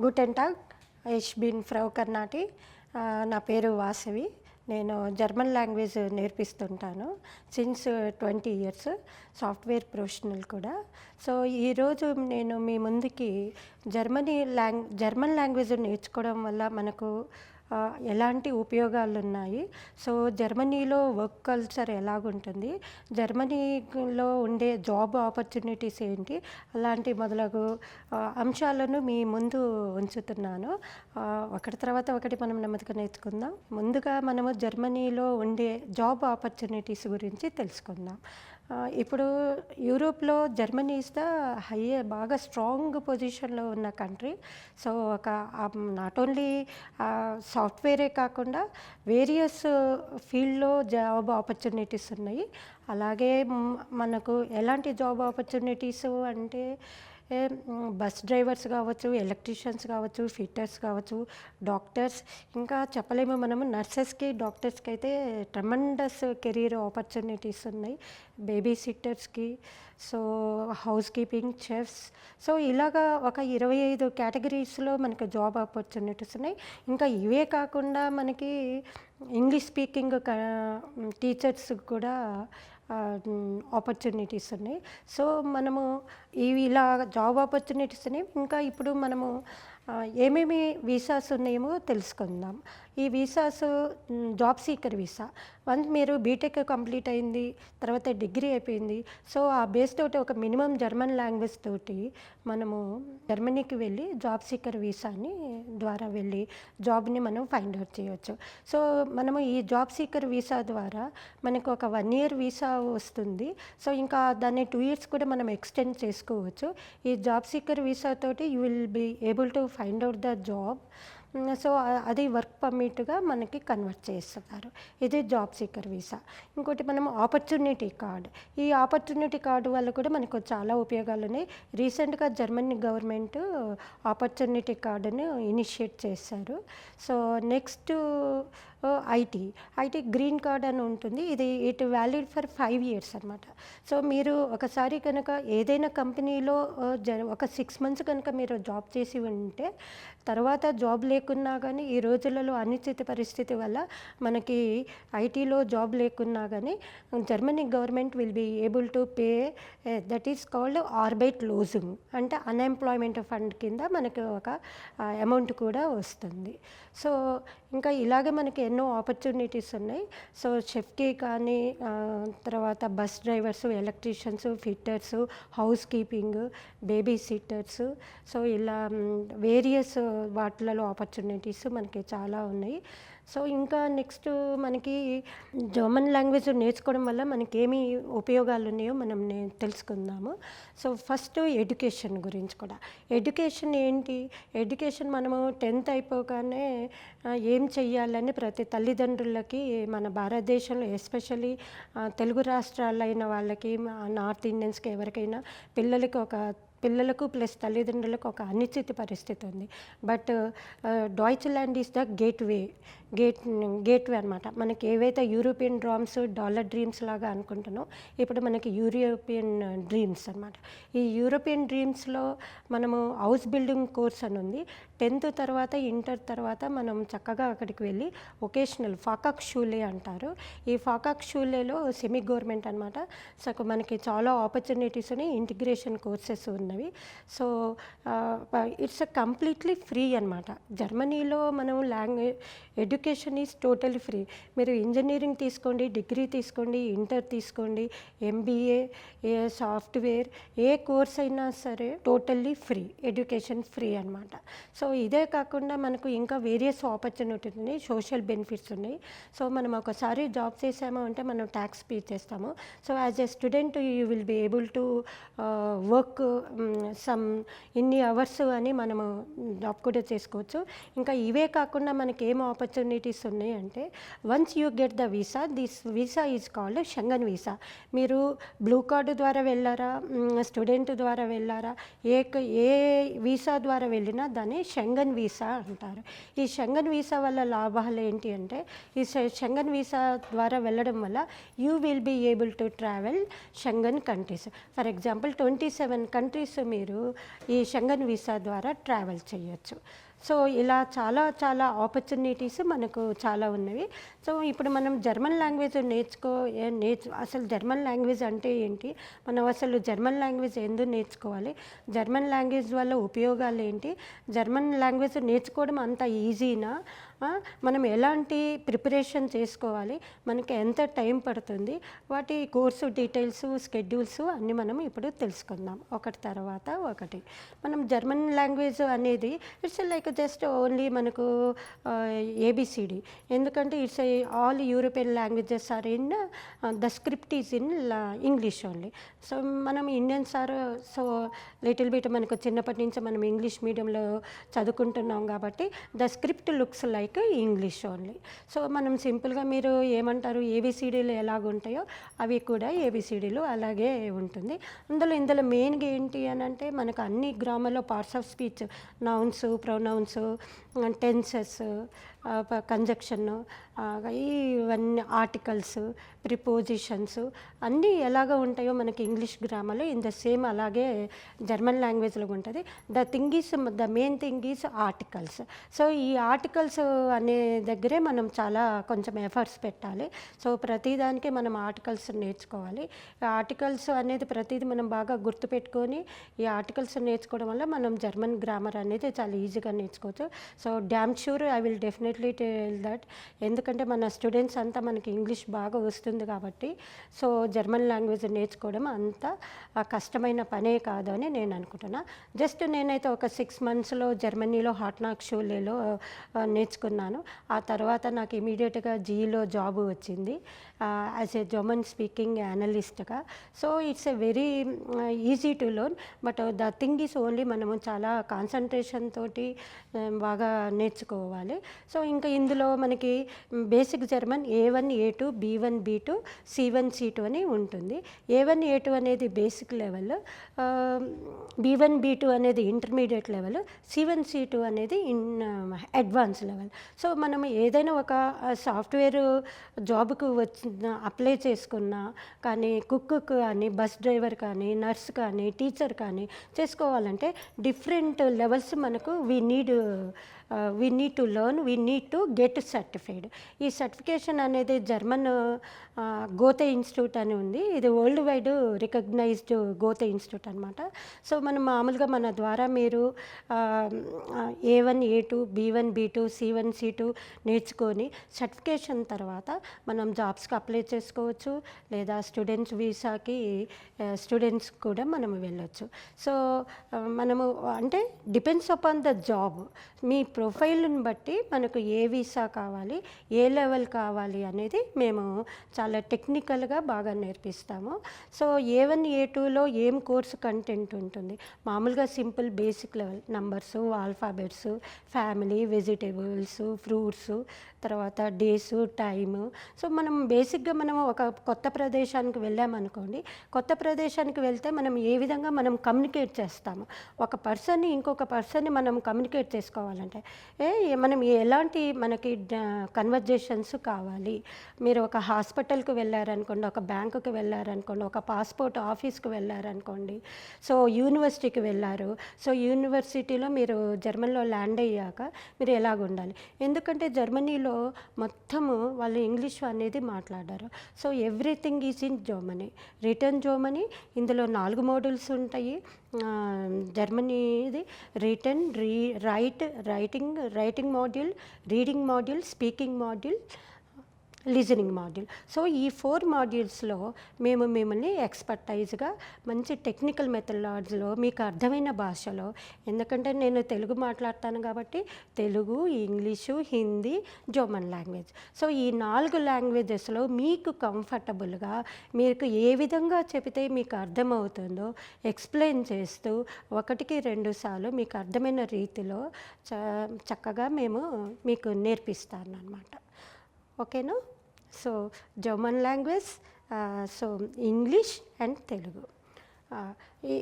గూటెన్ టాగ్. ich bin Frau Karnati. నా పేరు వాసవి. నేను జర్మన్ లాంగ్వేజ్ నేర్పిస్తుంటాను సిన్స్ 20 ఇయర్స్. సాఫ్ట్వేర్ ప్రొఫెషనల్ కూడా. సో ఈరోజు నేను మీ ముందుకి జర్మన్ లాంగ్వేజ్ నేర్చుకోవడం వల్ల మనకు ఎలాంటి ఉపయోగాలు ఉన్నాయి, సో జర్మనీలో వర్క్ కల్చర్ ఎలాగుంటుంది, జర్మనీలో ఉండే జాబ్ ఆపర్చునిటీస్ ఏంటి, అలాంటి మొదలగు అంశాలను మీ ముందు ఉంచుతున్నాను. ఒకటి తర్వాత ఒకటి మనం నెమ్మదిగా నేర్చుకుందాం. ముందుగా మనము జర్మనీలో ఉండే జాబ్ ఆపర్చునిటీస్ గురించి తెలుసుకుందాం. ఇప్పుడు యూరోప్లో జర్మనీ ఇస్ ద బాగా స్ట్రాంగ్ పొజిషన్లో ఉన్న కంట్రీ. సో ఒక నాట్ ఓన్లీ సాఫ్ట్వేరే కాకుండా వేరియస్ ఫీల్డ్లో జాబ్ ఆపర్చునిటీస్ ఉన్నాయి. అలాగే మనకు ఎలాంటి జాబ్ ఆపర్చునిటీస్ అంటే బస్ డ్రైవర్స్ కావచ్చు, ఎలక్ట్రీషియన్స్ కావచ్చు, ఫిట్టర్స్ కావచ్చు, డాక్టర్స్, ఇంకా చెప్పలేము మనము నర్సెస్కి, డాక్టర్స్కి అయితే ట్రెమెండస్ కెరీర్ ఆపర్చునిటీస్ ఉన్నాయి. బేబీ సిట్టర్స్కి, so house keeping, chefs, so ఇలాగా ఒక 25 కేటగిరీస్లో మనకు జాబ్ ఆపర్చునిటీస్ ఉన్నాయి. ఇంకా ఇవే కాకుండా మనకి ఇంగ్లీష్ స్పీకింగ్ టీచర్స్ కూడా ఆపర్చునిటీస్ ఉన్నాయి. సో మనము ఇవి ఇలా జాబ్ ఆపర్చునిటీస్ ఉన్నాయి. ఇంకా ఇప్పుడు మనము ఏమేమి వీసాస్ ఉన్నాయేమో తెలుసుకుందాం. ఈ visas job seeker visa. Once మీరు బీటెక్ కంప్లీట్ అయింది, తర్వాత డిగ్రీ అయిపోయింది, సో ఆ బేస్ తోటి ఒక మినిమం జర్మన్ లాంగ్వేజ్ తోటి మనము జర్మనీకి వెళ్ళి జాబ్ సీకర్ వీసాని ద్వారా వెళ్ళి జాబ్ని మనం ఫైండ్ అవుట్ చేయవచ్చు. సో మనము ఈ జాబ్ సీకర్ వీసా ద్వారా మనకు ఒక 1 year వీసా వస్తుంది. సో ఇంకా దాన్ని 2 years కూడా మనం ఎక్స్టెండ్ చేసుకోవచ్చు. ఈ జాబ్ సీకర్ వీసా తోటి you will be able to find out the job. So అది వర్క్ పర్మిట్గా మనకి కన్వర్ట్ చేస్తున్నారు. ఇది జాబ్ సీకర్ వీసా. ఇంకోటి మనం ఆపర్చునిటీ కార్డ్. ఈ ఆపర్చునిటీ కార్డు వల్ల కూడా మనకు చాలా ఉపయోగాలు ఉన్నాయి. రీసెంట్గా జర్మనీ గవర్నమెంట్ ఆపర్చునిటీ కార్డును ఇనిషియేట్ చేశారు. So next IT green card అని ఉంటుంది. ఇట్ వ్యాలిడ్ ఫర్ 5 years అనమాట. సో మీరు ఒకసారి కనుక ఏదైనా కంపెనీలో ఒక 6 months కనుక మీరు జాబ్ చేసి ఉంటే, తర్వాత జాబ్ లేకున్నా కానీ ఈ రోజులలో అనిశ్చిత పరిస్థితి వల్ల మనకి ఐటీలో జాబ్ లేకున్నా కానీ Germany government will be able to pay, that is called ఆర్బైట్ లోజింగ్, అంటే అన్ఎంప్లాయ్మెంట్ ఫండ్ కింద మనకి ఒక అమౌంట్ కూడా వస్తుంది. సో ఇంకా ఇలాగే మనకి ఎన్నో ఆపర్చునిటీస్ ఉన్నాయి. సో షెఫ్కి కానీ, తర్వాత bus drivers, electricians, fitters, house keeping, baby sitters, so ఇలా వేరియస్ వాటిలలో ఆపర్చునిటీస్ మనకి చాలా ఉన్నాయి. సో ఇంకా నెక్స్ట్ మనకి జర్మన్ లాంగ్వేజ్ నేర్చుకోవడం వల్ల మనకి ఏమి ఉపయోగాలు ఉన్నాయో మనం తెలుసుకుందాము. సో ఫస్ట్ ఎడ్యుకేషన్ గురించి కూడా. ఎడ్యుకేషన్ ఏంటి? ఎడ్యుకేషన్ మనము 10th అయిపోగానే ఏం చెయ్యాలని ప్రతి తల్లిదండ్రులకి మన భారతదేశంలో ఎస్పెషల్లీ తెలుగు రాష్ట్రాలైన వాళ్ళకి, నార్త్ ఇండియన్స్కి ఎవరికైనా పిల్లలకు ప్లస్ తల్లిదండ్రులకు ఒక అనిశ్చిత పరిస్థితి ఉంది. But Deutschland is the gateway అనమాట. మనకి ఏవైతే యూరోపియన్ డ్రామ్స్, డాలర్ డ్రీమ్స్ లాగా అనుకుంటున్నాం, ఇప్పుడు మనకి యూరోపియన్ డ్రీమ్స్ అనమాట. ఈ యూరోపియన్ డ్రీమ్స్లో మనము హౌస్ బిల్డింగ్ కోర్స్ అని ఉంది. 10th తర్వాత, ఇంటర్ తర్వాత మనం చక్కగా అక్కడికి వెళ్ళి వొకేషనల్ ఫాకాక్ షూలే అంటారు. ఈ ఫాకాక్ షూలేలో సెమీ గవర్నమెంట్ అనమాట. సో మనకి చాలా ఆపర్చునిటీస్ ఉన్నాయి, ఇంటిగ్రేషన్ కోర్సెస్ ఉన్నవి. సో ఇట్స్ కంప్లీట్లీ ఫ్రీ అనమాట. జర్మనీలో మనం ఎడ్యుకేషన్ ఈజ్ టోటలీ ఫ్రీ. మీరు ఇంజనీరింగ్ తీసుకోండి, డిగ్రీ తీసుకోండి, ఇంటర్ తీసుకోండి, ఎంబీఏ, సాఫ్ట్వేర్, ఏ కోర్స్ అయినా సరే టోటల్లీ ఫ్రీ, ఎడ్యుకేషన్ ఫ్రీ అనమాట. సో ఇదే కాకుండా మనకు ఇంకా వేరియస్ ఆపర్చునిటీస్ ఉన్నాయి, సోషల్ బెనిఫిట్స్ ఉన్నాయి. సో మనం ఒకసారి జాబ్ చేసాము అంటే మనం ట్యాక్స్ పే చేస్తాము. So as a student you will be able to work ఇన్ని అవర్స్ అని మనము జాబ్ కూడా చేసుకోవచ్చు. ఇంకా ఇవే కాకుండా మనకి ఏం ఆపర్చునిటీస్ ఉన్నాయి అంటే, once you get the visa, this visa is called Schengen visa. మీరు బ్లూ కార్డు ద్వారా వెళ్ళారా, స్టూడెంట్ ద్వారా వెళ్ళారా, ఏ వీసా ద్వారా వెళ్ళినా దాన్ని షెంగన్ వీసా అంటారు. ఈ షెంగన్ వీసా వల్ల లాభాలు ఏంటి అంటే, ఈ షెంగన్ వీసా ద్వారా వెళ్ళడం వల్ల you will be able to travel Schengen countries. For example 27 countries మీరు ఈ షెంగన్ వీసా ద్వారా ట్రావెల్ చేయొచ్చు. సో ఇలా చాలా చాలా ఆపర్చునిటీస్ మనకు చాలా ఉన్నవి. సో ఇప్పుడు మనం జర్మన్ లాంగ్వేజ్ అసలు జర్మన్ లాంగ్వేజ్ అంటే ఏంటి, మనం అసలు జర్మన్ లాంగ్వేజ్ ఎందుకు నేర్చుకోవాలి, జర్మన్ లాంగ్వేజ్ వల్ల ఉపయోగాలు ఏంటి, జర్మన్ లాంగ్వేజ్ నేర్చుకోవడం అంత ఈజీనా, మనం ఎలాంటి ప్రిపరేషన్ చేసుకోవాలి, మనకి ఎంత టైం పడుతుంది, వాటి కోర్సు డీటెయిల్స్, స్కెడ్యూల్స్ అన్నీ మనం ఇప్పుడు తెలుసుకుందాం ఒకటి తర్వాత ఒకటి. మనం జర్మన్ లాంగ్వేజ్ అనేది ఇట్స్ లైక్ జస్ట్ ఓన్లీ మనకు ఏబిసిడి, ఎందుకంటే it's all European languages are in the script is in English only. So మనం Indians are so little bit మనకు చిన్నప్పటి నుంచి మనం ఇంగ్లీష్ మీడియంలో చదువుకుంటున్నాం కాబట్టి the script looks like English only. So మనం సింపుల్గా మీరు ఏమంటారు ఏబిసిడీలు ఎలాగుంటాయో అవి కూడా ఏబిసిడీలు అలాగే ఉంటుంది. ఇందులో మెయిన్గా ఏంటి అని అంటే మనకు అన్ని గ్రామాల్లో parts of speech, nouns, pronouns, tenses, conjunction, ఇవన్నీ ఆర్టికల్స్, ప్రిపోజిషన్స్ అన్నీ ఎలాగ ఉంటాయో మనకి ఇంగ్లీష్ గ్రామర్లో ఇన్ ద సేమ్ అలాగే జర్మన్ లాంగ్వేజ్లో ఉంటుంది. The main thing is articles. So ఈ ఆర్టికల్స్ అనే దగ్గరే మనం చాలా కొంచెం ఎఫర్ట్స్ పెట్టాలి. సో ప్రతిదానికి మనం ఆర్టికల్స్ నేర్చుకోవాలి. ఆర్టికల్స్ అనేది ప్రతిదీ మనం బాగా గుర్తుపెట్టుకొని ఈ ఆర్టికల్స్ నేర్చుకోవడం వల్ల మనం జర్మన్ గ్రామర్ అనేది చాలా ఈజీగా నేర్చుకోవచ్చు. So damn sure I will definitely tell that, ఎందుకంటే మన స్టూడెంట్స్ అంతా మనకి ఇంగ్లీష్ బాగా వస్తుంది కాబట్టి సో జర్మన్ లాంగ్వేజ్ నేర్చుకోవడం అంత కష్టమైన పనే కాదు అని నేను అనుకుంటున్నా. జస్ట్ నేనైతే ఒక 6 monthsలో జర్మనీలో హార్ట్నాక్ షూలేలో నేర్చుకున్నాను. ఆ తర్వాత నాకు ఇమీడియట్గా జీలో జాబ్ వచ్చింది యాజ్ ఏ జర్మన్ స్పీకింగ్ అనలిస్ట్గా. So it's a very easy to learn, but the thing is only మనము చాలా కాన్సన్ట్రేషన్ తోటి బాగా నేర్చుకోవాలి. సో ఇంకా ఇందులో మనకి basic German A1 A2 B1 B2 C1 C2 అని ఉంటుంది. A1 A2 అనేది బేసిక్ లెవెల్, B1 B2 అనేది ఇంటర్మీడియట్ లెవెల్, C1 C2 అనేది అడ్వాన్స్ లెవెల్. సో మనం ఏదైనా ఒక సాఫ్ట్వేర్ జాబ్కు అప్లై చేసుకున్నా కానీ, కుక్ కానీ, బస్ డ్రైవర్ కానీ, నర్స్ కానీ, టీచర్ కానీ చేసుకోవాలంటే డిఫరెంట్ లెవెల్స్ మనకు we need to learn, we need to get certified. ఈ సర్టిఫికేషన్ అనేది జర్మన్ గోతే ఇన్స్టిట్యూట్ అని ఉంది. ఇది వరల్డ్ వైడ్ రికగ్నైజ్డ్ గోతే ఇన్స్టిట్యూట్ అనమాట. సో మనం మామూలుగా మన ద్వారా మీరు A1 A2 B1 B2 C1 C2 నేర్చుకొని సర్టిఫికేషన్ తర్వాత మనం జాబ్స్కి అప్లై చేసుకోవచ్చు, లేదా స్టూడెంట్స్ వీసాకి స్టూడెంట్స్ కూడా మనం వెళ్ళొచ్చు. సో మనము అంటే డిపెండ్స్ అపాన్ ద జాబ్, మీ ప్రొఫైల్ని బట్టి మనకు ఏ వీసా కావాలి, ఏ లెవెల్ కావాలి అనేది మేము చాలా టెక్నికల్గా బాగా నేర్పిస్తాము. సో A1 A2లో ఏం కోర్సు కంటెంట్ ఉంటుంది, మామూలుగా simple basic level numbers, alphabets, family, vegetables, fruits, తర్వాత డేసు, టైము. సో మనం బేసిక్గా మనం ఒక కొత్త ప్రదేశానికి వెళ్ళామనుకోండి, కొత్త ప్రదేశానికి వెళ్తే మనం ఏ విధంగా మనం కమ్యూనికేట్ చేస్తాము, ఒక పర్సన్ని ఇంకొక పర్సన్ని మనం కమ్యూనికేట్ చేసుకోవాలంటే మనం ఎలాంటి మనకి కన్వర్జేషన్స్ కావాలి. మీరు ఒక హాస్పిటల్కి వెళ్ళారనుకోండి, ఒక బ్యాంకుకి వెళ్ళారనుకోండి, ఒక పాస్పోర్ట్ ఆఫీస్కి వెళ్ళారనుకోండి, సో యూనివర్సిటీకి వెళ్ళారు, సో యూనివర్సిటీలో మీరు జర్మన్లో ల్యాండ్ అయ్యాక మీరు ఎలాగ ఉండాలి, ఎందుకంటే జర్మనీలో మొత్తము వాళ్ళు ఇంగ్లీష్ అనేది మాట్లాడారు. So everything is in Germany, return Germany. ఇందులో 4 మోడ్యూల్స్ ఉంటాయి జర్మనీది: return, writing module, reading module, speaking module, listening module. So ఈ 4 మాడ్యూల్స్లో మేము మిమ్మల్ని ఎక్స్పర్టైజ్గా మంచి టెక్నికల్ మెథడాలజీలో మీకు అర్థమైన భాషలో, ఎందుకంటే నేను తెలుగు మాట్లాడతాను కాబట్టి Telugu, English, Hindi, German language. So ఈ 4 లాంగ్వేజెస్లో మీకు కంఫర్టబుల్గా మీకు ఏ విధంగా చెబితే మీకు అర్థమవుతుందో ఎక్స్ప్లెయిన్ చేస్తూ 1కి 2 సార్లు మీకు అర్థమైన రీతిలో చక్కగా మేము మీకు నేర్పిస్తాను అన్నమాట. ఓకేనా? So German language, so English and Telugu. ఆ!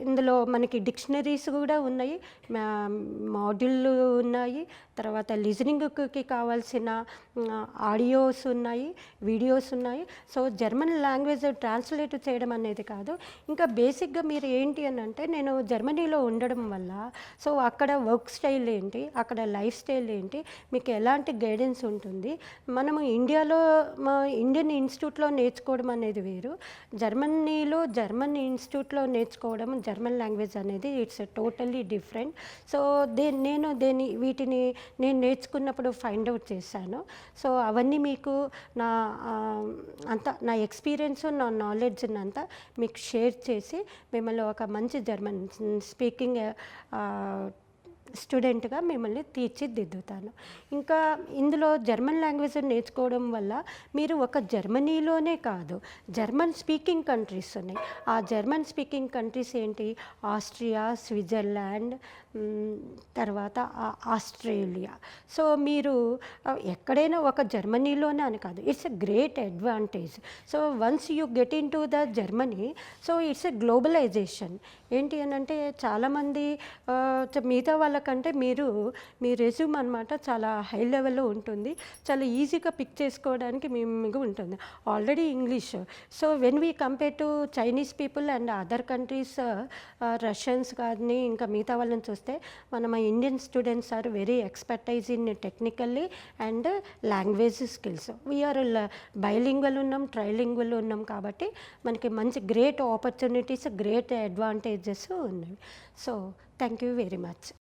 ఇందులో మనకి డిక్షనరీస్ గూడా ఉన్నాయి. మా మాడ్యూల్లు ఉన్నాయి. తర్వాత లిజనింగ్‌కి కావాల్సిన ఆడియోస్ ఉన్నాయి, వీడియోస్ ఉన్నాయి. సో, జర్మన్ లాంగ్వేజ్ ట్రాన్స్‌లేట్ చేయడం అనేది కాదు. ఇంకా బేసిక్‌గా మీరు ఏంటి అనంటే, నేను జర్మనీలో ఉండడం వల్ల, సో, అక్కడ వర్క్ స్టైల్ ఏంటి, అక్కడ లైఫ్ స్టైల్ ఏంటి, మీకు ఎలాంటి గైడెన్స్ ఉంటుంది. మనము ఇండియాలో ఇండియన్ ఇన్‌స్టిట్యూట్‌లో నేర్చుకోవడం అనేది వేరు. జర్మనీలో జర్మన్ ఇన్‌స్టిట్యూట్‌లో నేర్చుకోవడం జర్మన్ లాంగ్వేజ్ అనేది ఇట్స్ టోటల్లీ డిఫరెంట్. సో, వీటిని నేను నేర్చుకున్నప్పుడు ఫైండ్ ఔట్ చేశాను. సో, అవన్నీ మీకు నా నా ఎక్స్‌పీరియన్స్, నా నాలెడ్జ్‌నంతా మీకు షేర్ చేసి మిమ్మల్ని ఒక మంచి జర్మన్ స్పీకింగ్ స్టూడెంట్‌గా మిమ్మల్ని తీర్చిదిద్దుతాను. ఇంకా ఇందులో జర్మన్ లాంగ్వేజ్ నేర్చుకోవడం వల్ల మీరు ఒక జర్మనీలోనే కాదు, జర్మన్ స్పీకింగ్ కంట్రీస్ ఉన్నాయి. ఆ జర్మన్ స్పీకింగ్ కంట్రీస్ ఏంటి? ఆస్ట్రియా, స్విట్జర్లాండ్, తర్వాత ఆస్ట్రేలియా. సో, మీరు ఎక్కడైనా ఒక జర్మనీలోనే అని కాదు. It's a great advantage. So, once you get into the Germany, so, it's a globalization. ఏంటి అనంటే చాలామంది మిగతా వాళ్ళకంటే మీ రెజ్యూమ్ అనమాట చాలా హై లెవెల్‌లో ఉంటుంది. చాలా ఈజీగా పిక్ చేసుకోవడానికి మీకు ఉంటుంది. Already English. So, when we compare to Chinese people and other countries, Russians కానీ ఇంకా మిగతా వాళ్ళని చూస్తే మన Indian students are very expertise in technically and language skills. We are bilingual ఉన్నాం, ట్రైలింగ్వల్ ఉన్నాం కాబట్టి మనకి మంచి గ్రేట్ ఆపర్చునిటీస్, గ్రేట్ అడ్వాంటేజెస్ ఉన్నవి. So, thank you very much.